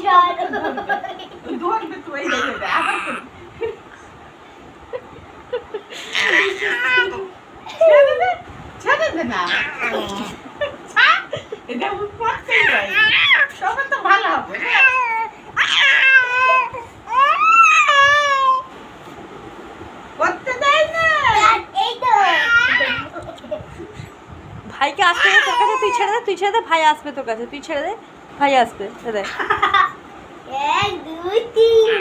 না, ধরবে তো, এই দেখে দে, আবার করি। ছেড়ে দে না, ছাড়, এটা পড়তেই হয়, তবে তো ভালো হবে। করতে দেয় না। ভাইকে আসতে দে তোর কাছে, তুই ছেড়ে দে, তুই ছেড়ে দে, ভাই আসবে তোর কাছে, তুই ছেড়ে দে, ভাই আসবে, দেখ। 1 2 3